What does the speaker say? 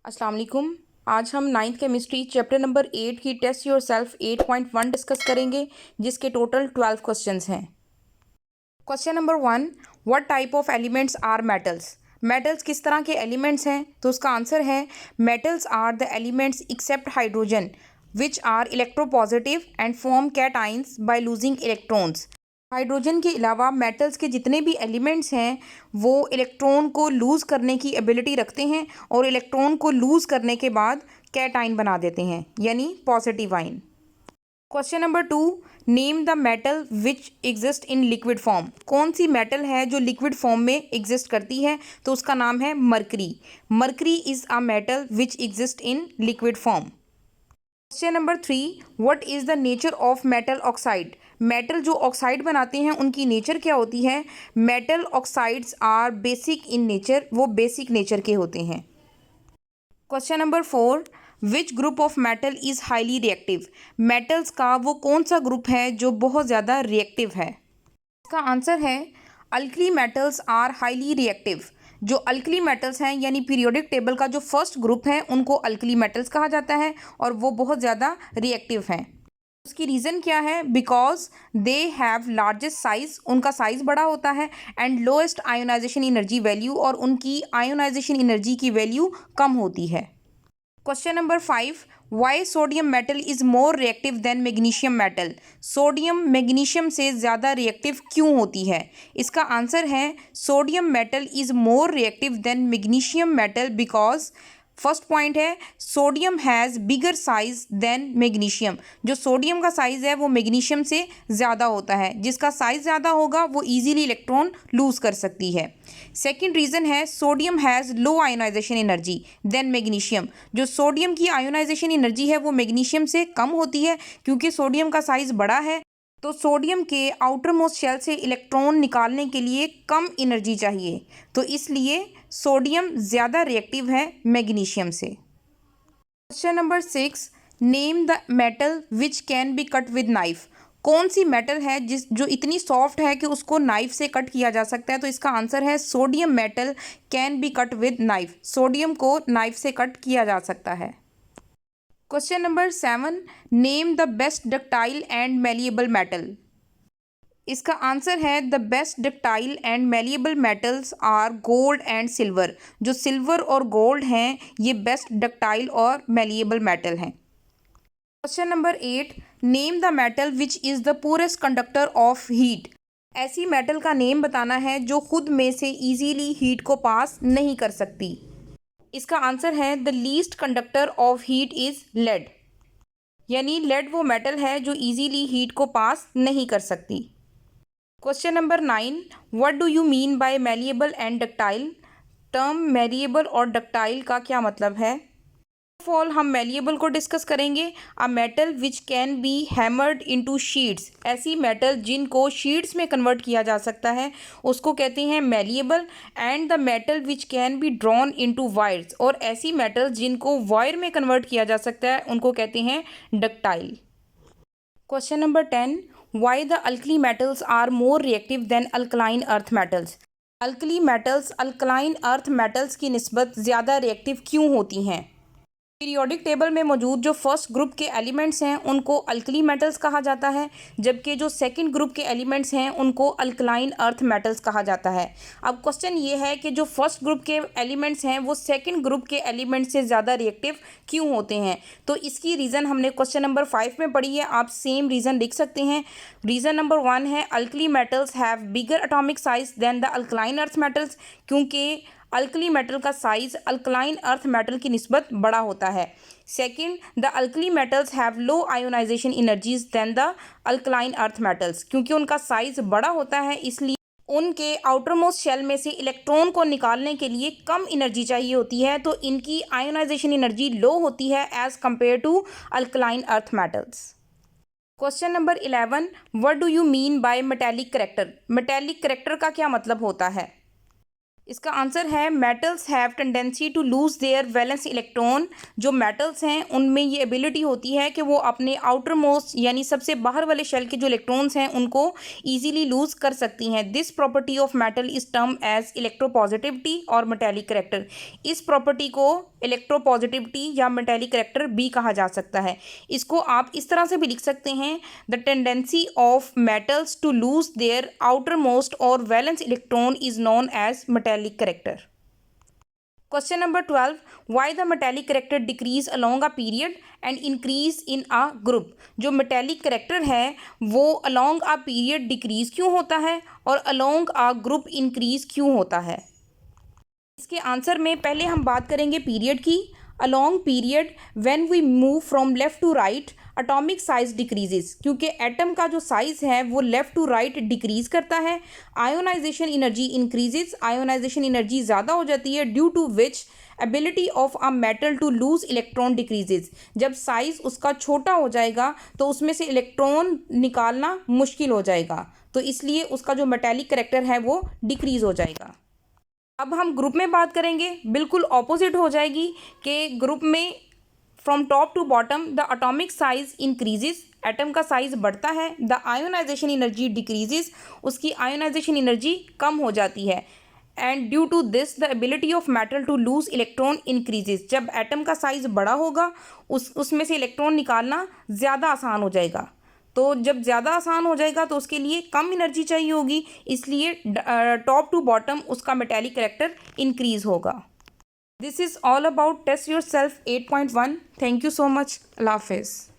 अस्सलाम वालेकुम। आज हम नाइन्थ केमिस्ट्री चैप्टर नंबर 8 की टेस्ट योर सेल्फ 8.1 डिस्कस करेंगे, जिसके टोटल 12 क्वेश्चंस हैं। Question number 1, what type of elements are metals. Metals किस तरह के एलिमेंट्स हैं? तो उसका आंसर है metals are the elements except hydrogen which are electropositive and form cations by losing electrons. Hydrogen के अलावा मेटल्स के जितने भी एलिमेंट्स हैं वो इलेक्ट्रॉन को लूज़ करने की एबिलिटी रखते हैं और इलेक्ट्रॉन को लूज़ करने के बाद कैटाइन बना देते हैं, यानी positive ion. Question number 2, name the metal which exist in liquid form. कौन सी मेटल है जो लिक्विड फॉर्म में एग्जिस्ट करती है? तो उसका नाम है mercury. Mercury is a metal which exist in liquid form. Question number 3, what is the nature of metal oxide. Metal जो ऑक्साइड बनाते हैं उनकी नेचर क्या होती है? Metal oxides are basic in nature, वो बेसिक नेचर के होते हैं। Question number 4, which group of metal is highly reactive. Metals का वो कौन सा ग्रुप है जो बहुत ज़्यादा रिएक्टिव है? इसका आंसर है alkali metals are highly reactive. जो अल्कली मेटल्स हैं यानी पीरियोडिक टेबल का जो फर्स्ट ग्रुप है उनको अल्कली मेटल्स कहा जाता है और वो बहुत ज़्यादा रिएक्टिव हैं। उसकी रीज़न क्या है? Because they have largest size, उनका साइज़ बड़ा होता है, and lowest ionization energy value, और उनकी आयोनाइजेशन एनर्जी की वैल्यू कम होती है। Question number 5, why sodium metal is more reactive than magnesium metal. Sodium magnesium से ज़्यादा रिएक्टिव क्यों होती है? इसका आंसर है sodium metal is more reactive than magnesium metal because first point है sodium has bigger size than magnesium. जो sodium का साइज़ है वो मैग्नीशियम से ज़्यादा होता है, जिसका साइज़ ज़्यादा होगा वो इजीली इलेक्ट्रॉन लूज़ कर सकती है। सेकंड रीज़न है sodium has low ionization energy than magnesium. जो सोडियम की आयोनाइजेशन एनर्जी है वो मैग्नीशियम से कम होती है, क्योंकि सोडियम का साइज़ बड़ा है तो सोडियम के आउटर मोस्ट शेल से इलेक्ट्रॉन निकालने के लिए कम एनर्जी चाहिए, तो इसलिए सोडियम ज़्यादा रिएक्टिव है मैग्नीशियम से। Question number 6, name the metal which can be cut with knife. कौन सी मेटल है जो इतनी सॉफ्ट है कि उसको नाइफ से कट किया जा सकता है? तो इसका आंसर है sodium metal can be cut with knife. Sodium को नाइफ से कट किया जा सकता है। Question number 7, name the best ductile and malleable metal. इसका आंसर है the best ductile and malleable metals are gold and silver. जो सिल्वर और गोल्ड हैं ये बेस्ट डक्टाइल और मेलिएबल मेटल हैं। Question number 8, name the metal which is the poorest conductor of heat. ऐसी metal का नेम बताना है जो खुद में से इजीली हीट को पास नहीं कर सकती। इसका आंसर है the least conductor of heat is lead, यानी लेड वो मेटल है जो इजीली हीट को पास नहीं कर सकती। Question number 9, what do you mean by malleable and ductile. Term malleable और डक्टाइल का क्या मतलब है? ऑफ ऑल हम मेलिएबल को डिस्कस करेंगे। A metal which can be hammered into sheets. ऐसी मेटल जिनको शीट्स में कन्वर्ट किया जा सकता है उसको कहते हैं malleable. And the metal which can be drawn into wires, और ऐसी मेटल जिनको वायर में कन्वर्ट किया जा सकता है उनको कहते हैं ductile. Question number 10, why the alkali metals are more reactive than alkaline earth metals. Alkali metals alkaline earth metals की निस्बत ज़्यादा रिएक्टिव क्यों होती हैं? पीरियोडिक टेबल में मौजूद जो फर्स्ट ग्रुप के एलिमेंट्स हैं उनको अल्कली मेटल्स कहा जाता है, जबकि जो सेकंड ग्रुप के एलिमेंट्स हैं उनको अल्कलाइन अर्थ मेटल्स कहा जाता है। अब क्वेश्चन ये है कि जो फर्स्ट ग्रुप के एलिमेंट्स हैं वो सेकंड ग्रुप के एलिमेंट्स से ज़्यादा रिएक्टिव क्यों होते हैं? तो इसकी रीज़न हमने क्वेश्चन नंबर 5 में पढ़ी है, आप सेम रीज़न लिख सकते हैं। रीज़न नंबर 1 है alkali metals have bigger atomic size than the alkaline earth metals, क्योंकि अल्कली मेटल का साइज अल्कलाइन अर्थ मेटल की निस्बत बड़ा होता है। Second, the alkali metals have low ionisation energies than the alkaline earth metals, क्योंकि उनका साइज बड़ा होता है इसलिए उनके आउटर मोस्ट शेल में से इलेक्ट्रॉन को निकालने के लिए कम एनर्जी चाहिए होती है, तो इनकी आयोनाइजेशन एनर्जी लो होती है as compare to alkaline earth metals. Question number 11, what do you mean by metallic character. Metallic character का क्या मतलब होता है? इसका आंसर है metals have tendency to lose their valence electron. जो मेटल्स हैं उनमें ये एबिलिटी होती है कि वो अपने आउटर मोस्ट यानी सबसे बाहर वाले शेल के जो इलेक्ट्रॉन्स हैं उनको ईजिली लूज़ कर सकती हैं। This property of metal is term as electropositivity और मेटेलिक करैक्टर। इस प्रॉपर्टी को इलेक्ट्रोपॉजिटिविटी या मेटेलिक करेक्टर बी कहा जा सकता है। इसको आप इस तरह से भी लिख सकते हैं, the tendency of metals to lose their outermost और valence electron is known as metallic character. Question number 12, why the metallic character decrease along a period and increase in a group. जो metallic character है वो along a period decrease क्यों होता है और along a group increase क्यों होता है। इसके आंसर में पहले हम बात करेंगे पीरियड की। Along period when we move from left to right atomic size decreases, क्योंकि एटम का जो साइज है वो लेफ्ट टू राइट डिक्रीज करता है। Ionisation energy increases, ionisation energy ज़्यादा हो जाती है, due to which ability of a metal to lose electron decreases. जब साइज उसका छोटा हो जाएगा तो उसमें से इलेक्ट्रॉन निकालना मुश्किल हो जाएगा, तो इसलिए उसका जो मेटेलिक करेक्टर है वो डिक्रीज हो जाएगा। अब हम ग्रुप में बात करेंगे, बिल्कुल ऑपोजिट हो जाएगी कि ग्रुप में from top to bottom the atomic size increases, atom का साइज बढ़ता है, द आयोनाइजेशन एनर्जी डिक्रीजेस, उसकी आयोनाइजेशन एनर्जी कम हो जाती है, and due to this the ability of metal to lose electron increases. जब एटम का साइज बड़ा होगा उसमें से इलेक्ट्रॉन निकालना ज़्यादा आसान हो जाएगा, तो जब ज़्यादा आसान हो जाएगा तो उसके लिए कम एनर्जी चाहिए होगी, इसलिए टॉप टू बॉटम उसका मेटेलिक करेक्टर इंक्रीज होगा। This is all about test yourself 8.1। Thank you so much. अल्लाह हाफिज़।